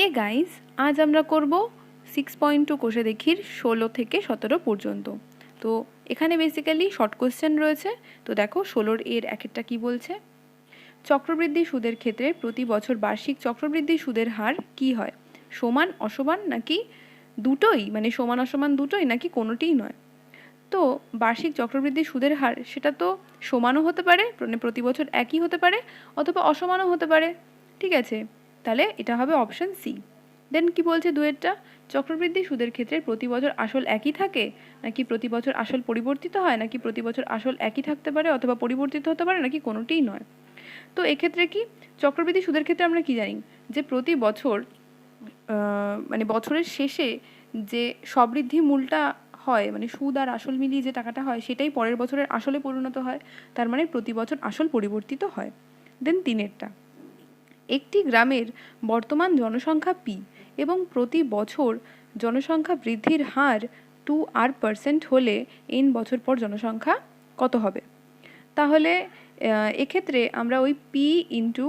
Hey guys, আজ আমরা করব 6.2 কোষে দেখির 16 থেকে 17 পর্যন্ত। তো এখানে বেসিক্যালি শর্ট কোশ্চেন রয়েছে। তো দেখো 16 এর একটা কি বলছে, চক্রবৃদ্ধি সুদের ক্ষেত্রে প্রতি বছর বার্ষিক চক্রবৃদ্ধি সুদের হার কি হয়, সমান অসমান নাকি দুটোই, মানে সমান অসমান দুটোই নাকি কোনোটিই নয়। তো বার্ষিক চক্রবৃদ্ধি সুদের হার সেটা তো সমানও হতে পারে, মানে প্রতি বছর একই হতে পারে, অথবা অসমানও হতে পারে। ঠিক আছে, তাহলে এটা হবে অপশন সি। দেন কি বলছে দুয়েরটা, চক্রবৃদ্ধি সুদের ক্ষেত্রে প্রতি বছর আসল একই থাকে নাকি প্রতি বছর আসল পরিবর্তিত হয়, নাকি প্রতি বছর আসল একই থাকতে পারে অথবা পরিবর্তিত হতে পারে, নাকি কোনোটিই নয়। তো এক্ষেত্রে কি, চক্রবৃদ্ধি সুদের ক্ষেত্রে আমরা কি জানি যে প্রতি বছর মানে বছরের শেষে যে সবৃদ্ধি মূলটা হয়, মানে সুদ আর আসল মিলিয়ে যে টাকাটা হয় সেটাই পরের বছরের আসলে পরিণত হয়, তার মানে প্রতি বছর আসল পরিবর্তিত হয়। দেন তিনেরটা, একটি গ্রামের বর্তমান জনসংখ্যা পি এবং প্রতি বছর জনসংখ্যা বৃদ্ধির হার 2% হলে n বছর পর জনসংখ্যা কত হবে। তাহলে এক্ষেত্রে আমরা ওই P into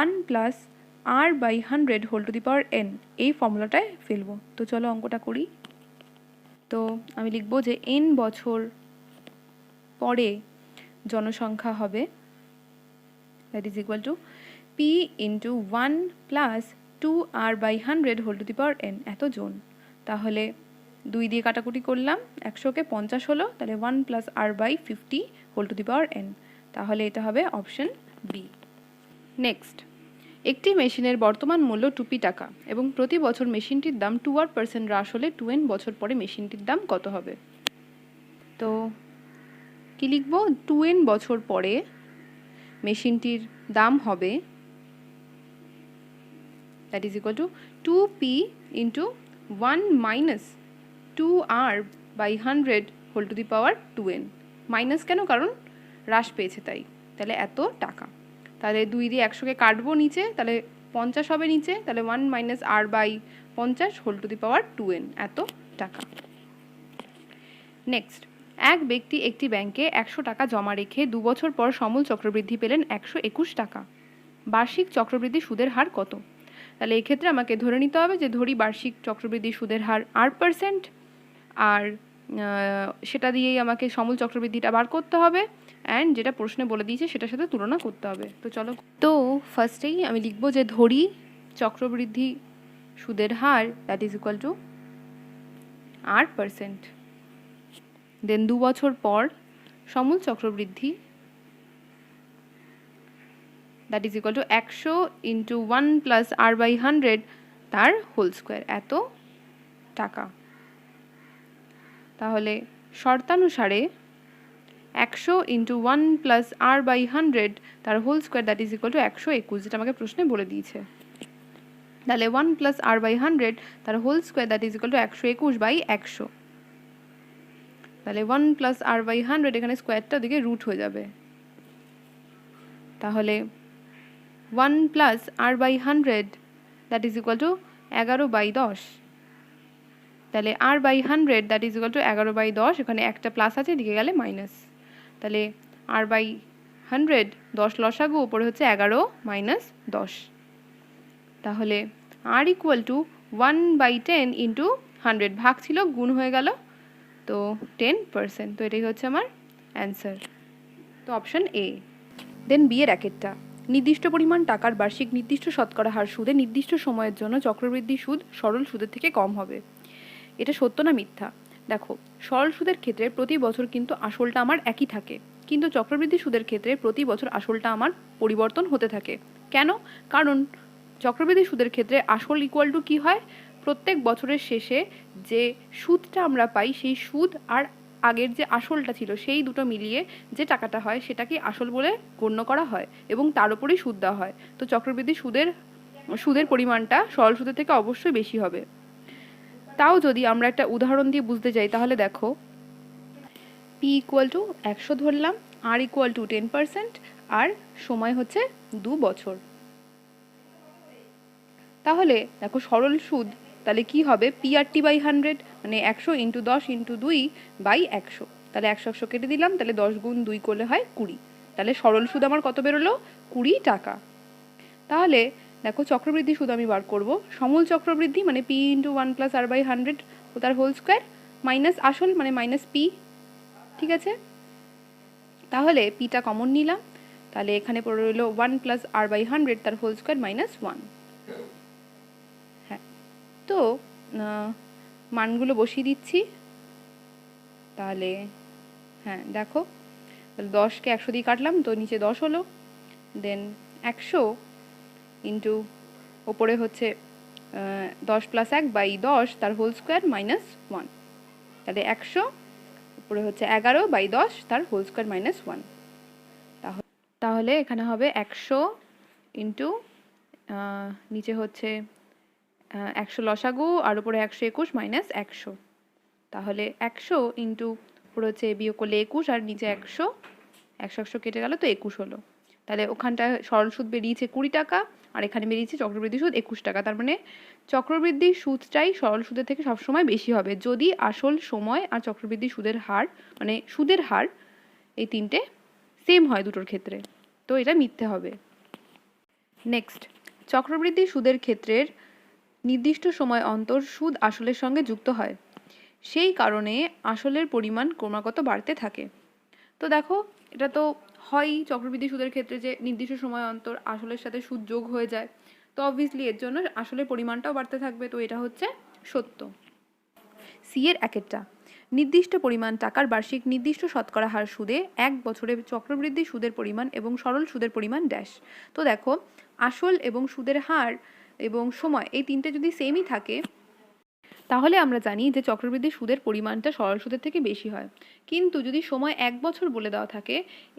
1+r/100 whole to the power n এই ফর্মুলাটায় ফেলবো। তো চলো অঙ্কটা করি। তো আমি লিখব যে n বছর পরে জনসংখ্যা হবে, that is equal to p into 1+2r/100 whole to the power n এত জন। তাহলে 2 দিয়ে কাটাকুটি করলাম, 100কে 50 হলো, তাহলে 1+r/50 whole to the power n। তাহলে এটা হবে অপশন বি। নেক্সট, একটি মেশিনের বর্তমান মূল্য 2p টাকা এবং প্রতি বছর মেশিনটির দাম 2% হ্রাস হলে 2n বছর পরে মেশিনটির দাম কত হবে। তো কি লিখব, 2n বছর পরে মেশিনটির দাম হবে, that is equal to 2p into 1-2r/100 whole to the power 2n। Minus কেন, কারণ হ্রাস পেয়েছে তাই। তাহলে এত টাকা। তাহলে 2 দিয়ে 100কে কাটবো নিচে, তাহলে 50 হবে নিচে, তাহলে 1-r/50 whole to the power 2n এত টাকা। নেক্সট, এক ব্যক্তি একটি ব্যাংকে 100 টাকা জমা রেখে 2 বছর পর সমূল চক্রবৃদ্ধি পেলেন 121 টাকা। বার্ষিক চক্রবৃদ্ধি সুদের হার কত। তাহলে এক্ষেত্রে আমাকে ধরে নিতে হবে যে ধরি বার্ষিক চক্রবৃদ্ধি সুদের হার 8%, আর সেটা দিয়েই আমাকে সমূল চক্রবৃদ্ধিটা বার করতে হবে, অ্যান্ড যেটা প্রশ্নে বলে দিয়েছে সেটার সাথে তুলনা করতে হবে। তো চলো, তো ফার্স্টেই আমি লিখব যে ধরি চক্রবৃদ্ধি সুদের হার দ্যাট ইজ ইকুয়াল টু 8%, দেন 2 বছর পর সমূল চক্রবৃদ্ধি that is equal to 100 into 1+r/100 তার হোল স্কোয়ার এত টাকা। তাহলে শর্তানুসারে 100 ইন্টু 1+r/100 তার whole square that is equal to 121, যেটা আমাকে প্রশ্নে বলে দিয়েছে। তাহলে 1+r/100 তার whole square that is equal to 121/100। তাহলে 1+r/100 এখানে স্কোয়ারটা ওদিকে রুট হয়ে যাবে, তাহলে 1+r/100 that is equal two 11/10। তাহলে r/100 that is equal two 11/10, এখানে একটা প্লাস আছে, এদিকে গেলে মাইনাস। তাহলে r/100 10 লসাগু, উপরে হচ্ছে 11 - 10। তাহলে r ইকুয়াল টু 1/10 ইন্টু 100, ভাগ ছিল গুণ হয়ে গেল, তো 10%। তো এটাই হচ্ছে আমার অ্যান্সার, তো অপশন এ। দেন বি এর একটা, নির্দিষ্ট পরিমাণ টাকার বার্ষিক নির্দিষ্ট শতকরা হার সুদে নির্দিষ্ট সময়ের জন্য চক্রবৃদ্ধি সুদ সরল সুদের থেকে কম হবে। এটা সত্য না মিথ্যা। দেখো, সরল সুদের ক্ষেত্রে প্রতি বছর কিন্তু আসলটা আমার একই থাকে, কিন্তু চক্রবৃদ্ধি সুদের ক্ষেত্রে প্রতি বছর আসলটা আমার পরিবর্তন হতে থাকে। কেন? কারণ চক্রবৃদ্ধি সুদের ক্ষেত্রে আসল ইকুয়াল টু কী হয়, প্রত্যেক বছরের শেষে যে সুদটা আমরা পাই সেই সুদ আর আগের যে আসলটা ছিল সেই দুটো মিলিয়ে যে টাকাটা হয় সেটাকে আসল বলে গণ্য করা হয় এবং তার উপরেই সুদ দেওয়া হয়। তো চক্রবৃদ্ধি সুদের পরিমাণটা সরল সুদের থেকে অবশ্যই বেশি হবে। তাও যদি আমরা একটা উদাহরণ দিয়ে বুঝতে যাই, তাহলে দেখো, পি ইকুয়াল টু 100 ধরলাম, আর ইকুয়াল টু 10%, আর সময় হচ্ছে 2 বছর। তাহলে দেখো সরল সুদ তাহলে কি হবে, PRT/100, মানে 100 ইন্টু 10 ইন্টু 2/100। তাহলে 100 কেটে দিলাম, তাহলে 10 গুণ 2 করলে হয় 20। তাহলে সরল সুদ আমার কত বেরোলো, 20 টাকা। তাহলে দেখো চক্রবৃদ্ধি সুদ আমি বার করব। সমূল চক্রবৃদ্ধি মানে P into 1 plus R by 100 ও তার হোল স্কোয়ার মাইনাস আসল মানে মাইনাস পি। ঠিক আছে, তাহলে পিটা কমন নিলাম, তাহলে এখানে পড়ে রইল 1 প্লাস আর বাই 100 তার হোল স্কোয়ার মাইনাস 1। হ্যাঁ, তো মানগুলো বসিয়ে দিচ্ছি। তাহলে হ্যাঁ দেখো, তাহলে 10কে 100 দিয়ে কাটলাম, তো নিচে 10 হলো, দেন 100 ইন্টু ওপরে হচ্ছে 10 প্লাস 1 বাই 10 তার হোল স্কোয়ার মাইনাস 1, তাহলে 100 উপরে হচ্ছে 11 বাই 10 তার হোল স্কোয়ার মাইনাস 1। তাহলে এখানে হবে 100 ইন্টু নিচে হচ্ছে 100 লসাগু আর উপরে 121 মাইনাস 100, তাহলে 100 ইন্টু উপরে হচ্ছে বিয়োগ করলে 21 আর নিচে 100 100 কেটে গেল, তো 21 হলো। তাহলে ওখানটায় সরল সুদ বেরিয়েছে 20 টাকা আর এখানে বেরিয়েছে চক্রবৃদ্ধি সুদ 21 টাকা। তার মানে চক্রবৃদ্ধি সুদটাই সরল সুদের থেকে সবসময় বেশি হবে যদি আসল সময় আর চক্রবৃদ্ধি সুদের হার মানে সুদের হার এই তিনটে সেম হয় দুটোর ক্ষেত্রে, তো এটা মিথ্যে হবে। নেক্সট, চক্রবৃদ্ধি সুদের ক্ষেত্রের নির্দিষ্ট সময় অন্তর সুদ আসলের সঙ্গে যুক্ত হয়, সেই কারণে আসলের পরিমাণ ক্রমাগত বাড়তে থাকে। তো দেখো, এটা তো হয়ই চক্রবৃদ্ধি সুদের ক্ষেত্রে যে নির্দিষ্ট সময় অন্তর আসলের সাথে সুদ যোগ হয়ে যায়, তো অবভিয়াসলি এর জন্য আসলের পরিমাণটাও বাড়তে থাকবে, তো এটা হচ্ছে সত্য। সি এর একেরটা, নির্দিষ্ট পরিমাণ টাকার বার্ষিক নির্দিষ্ট শতকরা হার সুদে 1 বছরে চক্রবৃদ্ধি সুদের পরিমাণ এবং সরল সুদের পরিমাণ ড্যাশ। তো দেখো, আসল এবং সুদের হার এবং সময় এই তিনটে যদি সেমই থাকে তাহলে আমরা জানি যে চক্রবৃদ্ধি সুদের পরিমাণটা সরল সুদের থেকে বেশি হয়। কিন্তু যদি সময় 1 বছর বলে দেওয়া থাকে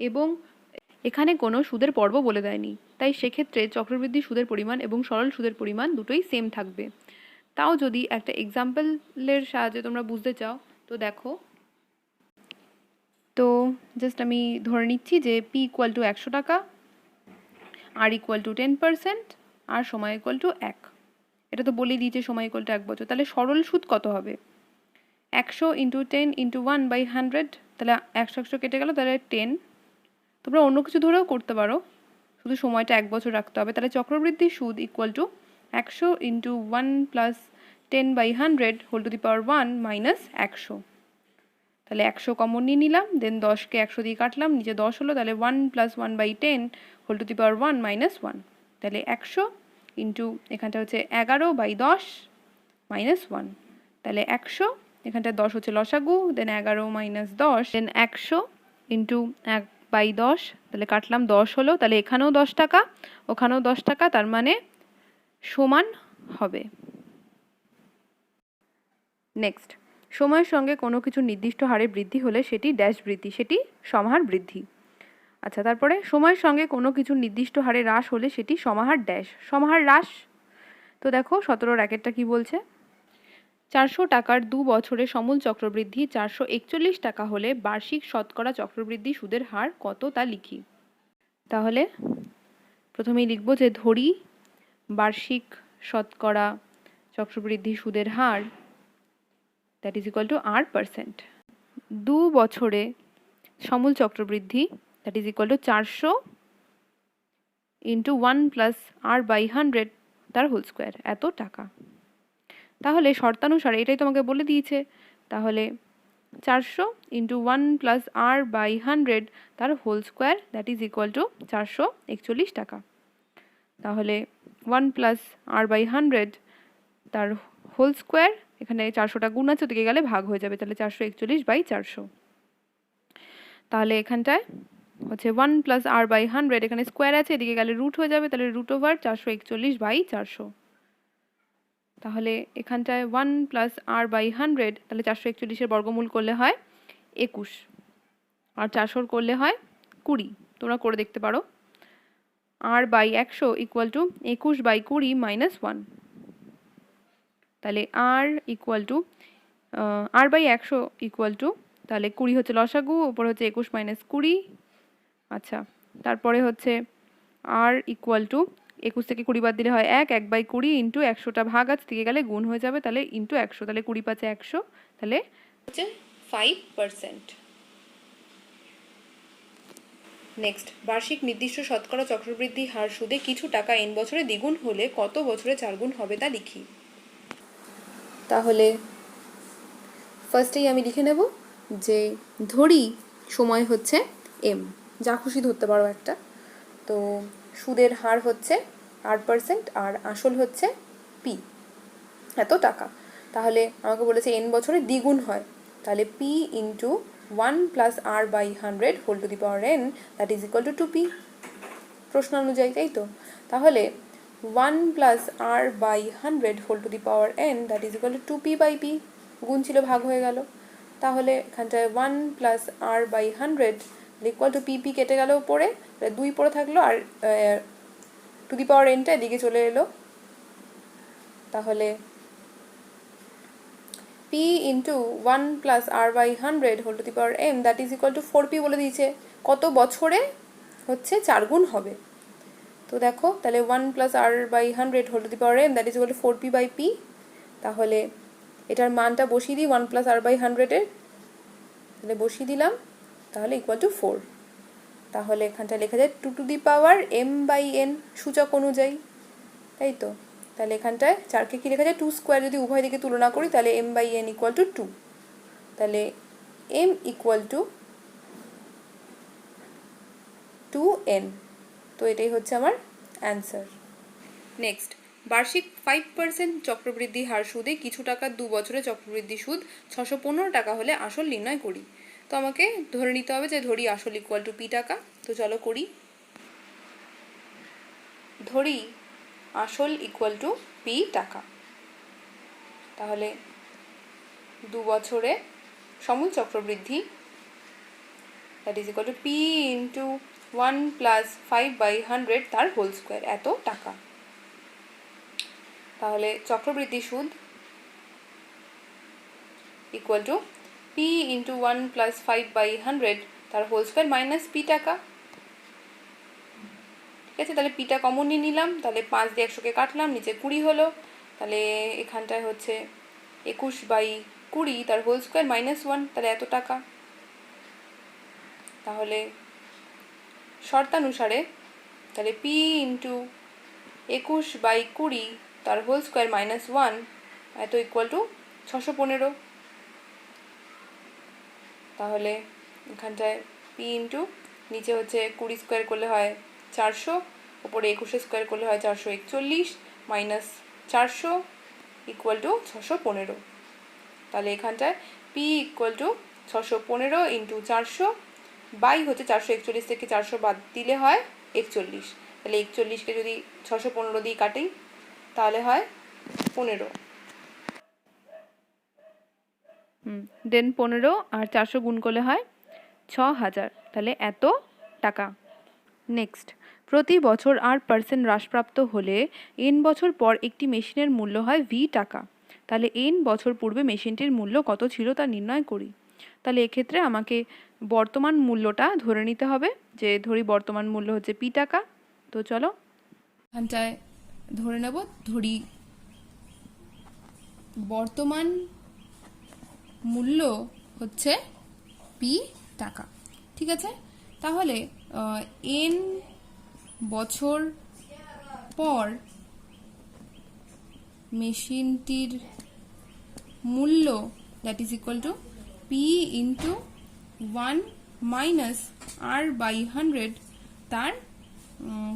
এবং এখানে কোনো সুদের পর্ব বলে দেয়নি, তাই সেক্ষেত্রে চক্রবৃদ্ধি সুদের পরিমাণ এবং সরল সুদের পরিমাণ দুটোই সেম থাকবে। তাও যদি একটা এক্সাম্পলের সাহায্যে তোমরা বুঝতে চাও, তো দেখো, তো জাস্ট আমি ধরে নিচ্ছি যে পি ইকুয়াল টু 100 টাকা, আর ইকুয়াল টু 10% আর সময় ইকুয়াল টু 1। এটা তো বলে দিয়েছে সময় ইকুয়াল টু 1 বছর, তাহলে সরল সুদ কত হবে? 100 ইন্টু 10 ইন্টু 1 বাই 100, তাহলে 100 কেটে গেল, তাহলে 10। তোমরা অন্য কিছু ধরেও করতে পারো, শুধু সময়টা 1 বছর রাখতে হবে। তাহলে চক্রবৃদ্ধি সুদ equal to 100 into 1 plus 10 by 100 whole to the power 1 minus 100। তাহলে 100 কমন নিয়ে নিলাম, দেন 10কে 100 দিয়ে কাটলাম, নিচে 10 হলো, তাহলে 1 plus 1 by 10 whole to the power 1 minus 1। তাহলে 100 ইন্টু এখানটা হচ্ছে 11 বাই 10 মাইনাস 1, তাহলে 100 এখানটা 10 হচ্ছে লসাগু, দেন 11 মাইনাস 10, দেন 100 ইন্টু 1 বাই 10, তাহলে কাটলাম 10 হলো, তাহলে এখানেও 10 টাকা ওখানেও 10 টাকা, তার মানে সমান হবে। নেক্সট, সময়ের সঙ্গে কোনো কিছু নির্দিষ্ট হারে বৃদ্ধি হলে সেটি ড্যাশ বৃদ্ধি, সেটি সমাহার বৃদ্ধি। আচ্ছা, তারপরে সময়ের সঙ্গে কোনো কিছু নির্দিষ্ট হারে হ্রাস হলে সেটি সমাহার ড্যাশ, সমাহার হ্রাস। তো দেখো 17 র্যাকেটটা কি বলছে, 400 টাকার 2 বছরে সমূল চক্রবৃদ্ধি 441 টাকা হলে বার্ষিক শতকরা চক্রবৃদ্ধি সুদের হার কত তা লিখি। তাহলে প্রথমেই লিখব যে ধরি বার্ষিক শতকরা চক্রবৃদ্ধি সুদের হার that is equal to R%। 2 বছরে সমূল চক্রবৃদ্ধি that is equal to 400 into 1 plus R by 100 তার হোল স্কোয়ার, এত টাকা। তাহলে শর্তানুসারে এটাই তোমাকে বলে দিয়েছে, তাহলে 400 ইন্টু 1 প্লাস R বাই 100 তার whole square that is equal to 441 টাকা। তাহলে 1 প্লাস R বাই 100 তার হোল স্কোয়ার, এখানে 400টা গুণ আছে, ওদিকে গেলে ভাগ হয়ে যাবে, তাহলে 441 বাই 400। তাহলে এখানটায় হচ্ছে 1 প্লাস R বাই 100, এখানে স্কোয়ার আছে, এদিকে গেলে রুট হয়ে যাবে, তাহলে রুট ওভার 441 বাই 400। তাহলে এখানটায় 1 প্লাস R বাই 100, তাহলে 441-এর বর্গমূল করলে হয় 21 আর 400 করলে হয় 20, তোমরা করে দেখতে পারো। R by 100 equal to 21 by 20 minus 1, তাহলে R equal to R by 100 equal to, তাহলে 20 হচ্ছে লসাগু, ওপরে হচ্ছে 21 মাইনাস 20। আচ্ছা, তারপরে হচ্ছে R ইকুয়াল টু 21 থেকে 20 বাদ দিলে হয় 1 বাই 20 ইন্টু 100টা ভাগ আছে, থেকে গেলে গুণ হয়ে যাবে, তাহলে ইন্টু 100, তাহলে 20 পাচ্ছে 100, তাহলে হচ্ছে 5%। নেক্সট, বার্ষিক নির্দিষ্ট শতকরা চক্রবৃদ্ধি হার সুদে কিছু টাকা n বছরে দ্বিগুণ হলে কত বছরে 4 গুণ হবে তা লিখি। তাহলে ফার্স্টেই আমি লিখে নেব যে ধরি সময় হচ্ছে m, যা খুশি ধরতে পারো একটা। তো সুদের হার হচ্ছে 8% আর আসল হচ্ছে p, এত টাকা। তাহলে আমাকে বলেছে n বছরে দ্বিগুণ হয়, তাহলে p into 1 plus r by 100 whole to the power n that is equal to 2p, প্রশ্ন অনুযায়ী, তাই তো? তাহলে 1 plus r by 100 whole to the power n that is equal to 2p by p, গুণ ছিল ভাগ হয়ে গেল। তাহলে এখানটায় 1 plus r by 100 equal to p কেটে গেল উপরে, 2 পড়ে থাকলো, আর টু দি পাওয়ার nটা এদিকে চলে এলো। তাহলে p into 1 plus r by 100 whole to the power m that is equal to 4p বলে দিয়েছে, কত বছরে হচ্ছে 4 গুণ হবে। তো দেখো, তাহলে 1 plus r by 100 whole to the power m that is equal to 4p by p। তাহলে এটার মানটা বসিয়ে দিই 1 প্লাস r বাই 100-এর, তাহলে বসিয়ে দিলাম, তাহলে ইকুয়াল টু 4। তাহলে এখানটা লেখা যায় 2 to the power m by n, সূচক অনুযায়ী, তাই তো? তাহলে এখানটায় 4কে কী লেখা যায়, 2 স্কোয়ার, যদি উভয় দিকে তুলনা করি তাহলে m by n equal to 2, তাহলে m ইকুয়াল টু 2n। তো এটাই হচ্ছে আমার অ্যান্সার। নেক্সট, বার্ষিক 5% চক্রবৃদ্ধি হার সুদে কিছু টাকা 2 বছরে চক্রবৃদ্ধি সুদ 615 টাকা হলে আসল নির্ণয় করি। তো আমাকে ধরে নিতে হবে যে ধরি আসল ইকুয়াল টু p টাকা। তো চলো করি। ধরি আসল ইকুয়াল টু p টাকা, তাহলে 2 বছরে সমূল চক্রবৃদ্ধি that is equal to p into 1 plus 5 by 100 তার হোল স্কোয়ার, এত টাকা। তাহলে চক্রবৃদ্ধি সুদ equal to p into 1 plus 5 by 100 তার হোল স্কোয়ার মাইনাস p টাকা। ঠিক আছে, তাহলে পিটা কমন নিয়ে নিলাম, তাহলে 5 দিয়ে 100কে কাটলাম, নিচে 20 হলো, তাহলে এখানটায় হচ্ছে 21 বাই 20 তার হোল স্কোয়ার মাইনাস 1, তাহলে এত টাকা। তাহলে শর্তানুসারে তাহলে p ইন্টু 21 বাই 20 তার হোল স্কোয়ার মাইনাস 1 এত ইকুয়াল টু 615। তাহলে এখানটায় p ইন্টু নিচে হচ্ছে 20 স্কোয়ার করলে হয় 400, ওপরে 21 স্কোয়ার করলে হয় 441 মাইনাস 400 ইকুয়াল টু 615। তাহলে এখানটায় p equal to 615 into 400 by হচ্ছে 441 থেকে 400 বাদ দিলে হয় 41, তাহলে 41কে যদি 615 দিয়ে কাটি তাহলে হয় 15। দেন 15 আর 400 গুণ করলে হয় 6000, তাহলে এত টাকা। নেক্সট, প্রতি বছর 8% হ্রাসপ্রাপ্ত হলে n বছর পর একটি মেশিনের মূল্য হয় v টাকা। তাহলে n বছর পূর্বে মেশিনটির মূল্য কত ছিল তা নির্ণয় করি। তাহলে এক্ষেত্রে আমাকে বর্তমান মূল্যটা ধরে নিতে হবে, যে ধরি বর্তমান মূল্য হচ্ছে p টাকা। তো চলো এখানটায় ধরে নেব, ধরি বর্তমান মূল্য হচ্ছে p টাকা। ঠিক আছে, তাহলে n বছর পর মেশিনটির মূল্য that is equal to p into 1 minus r by 100 তার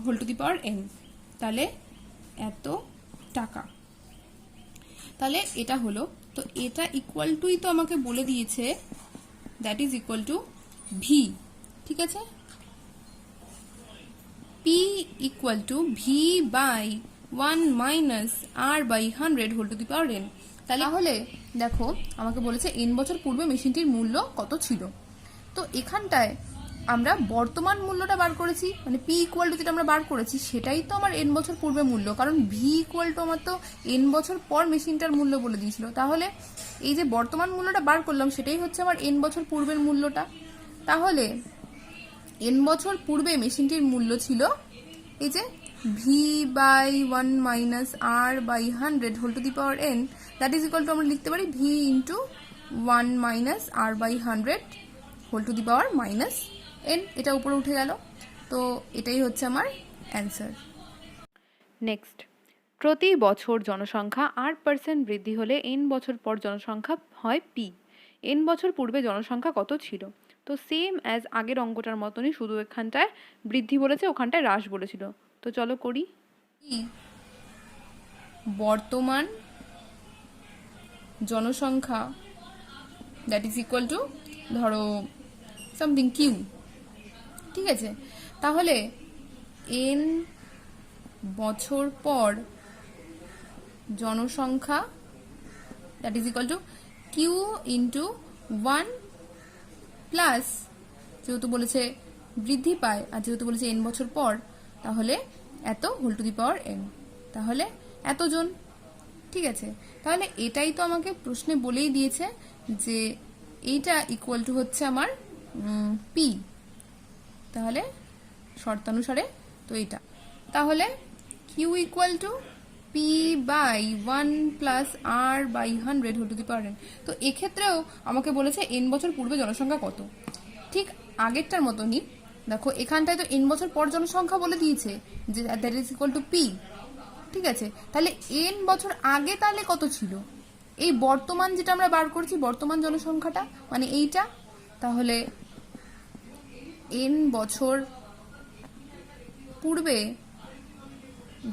whole to the power n, তাহলে এত টাকা। তাহলে এটা হলো, তো এটা ইকুয়াল টুই তো আমাকে বলে দিয়েছে that is equal to v। ঠিক আছে, p equal to v by 1 minus r by 100 whole to the power n। তাহলে দেখো আমাকে বলেছে n বছর পূর্বে মেশিনটির মূল্য কত ছিল। তো এখানটায় আমরা বর্তমান মূল্যটা বার করেছি, মানে p ইকুয়াল টু যেটা আমরা বার করেছি সেটাই তো আমার n বছর পূর্বে মূল্য, কারণ v ইকুয়াল টু আমার তো n বছর পর মেশিনটার মূল্য বলে দিয়েছিল। তাহলে এই যে বর্তমান মূল্যটা বার করলাম সেটাই হচ্ছে আমার n বছর পূর্বের মূল্যটা। তাহলে n বছর পূর্বে মেশিনটির মূল্য ছিল এই যে v by 1 minus r by 100 whole to the power n that is equal to আমরা লিখতে পারি v into 1 minus r by 100 whole to the power minus n, এটা উপরে উঠে গেল। তো এটাই হচ্ছে আমার অ্যান্সার। নেক্সট, প্রতি বছর জনসংখ্যা 8% বৃদ্ধি হলে n বছর পর জনসংখ্যা হয় p। n বছর পূর্বে জনসংখ্যা কত ছিল? তো সেম অ্যাজ আগের অঙ্কটার মতনই, শুধু এখানটায় বৃদ্ধি বলেছে, ওখানটায় হ্রাস বলেছিল। তো চলো করি। বর্তমান জনসংখ্যা দ্যাট ইজ ইকুয়াল টু ধরো সামথিং কিউ, ঠিক আছে? তাহলে n বছর পর জনসংখ্যা that is equal to Q into 1 plus, যেহেতু বলেছে বৃদ্ধি পায় আর যেহেতু বলেছে n বছর পর, তাহলে এত whole to the power n, তাহলে এতজন, ঠিক আছে? তাহলে এটাই তো আমাকে প্রশ্নে বলেই দিয়েছে যে এইটা ইকুয়াল টু হচ্ছে আমার পি, তাহলে শর্তানুসারে তো এটা, তাহলে Q equal to P by 1 plus R by 100 whole to the power n। তো এক্ষেত্রেও আমাকে বলেছে n বছর পূর্বে জনসংখ্যা কত, ঠিক আগেরটার মতনই। দেখো এখানটায় তো n বছর পর জনসংখ্যা বলে দিয়েছে যে that is equal to P, ঠিক আছে? তাহলে n বছর আগে তাহলে কত ছিল? এই বর্তমান যেটা আমরা বার করছি, বর্তমান জনসংখ্যাটা মানে এইটা, তাহলে n বছর পূর্বে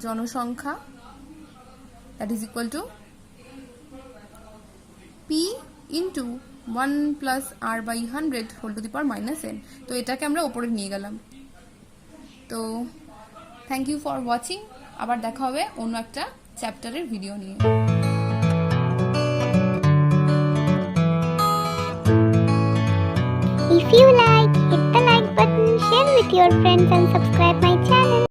জনসংখ্যা that is equal to P into 1 plus R by 100 whole to the power minus n। তো এটাকে আমরা ওপরে নিয়ে গেলাম। তো থ্যাংক ইউ ফর ওয়াচিং, আবার দেখা হবে অন্য একটা চ্যাপ্টারের ভিডিও নিয়ে। If you like, hit the like button, share with your friends and subscribe my channel.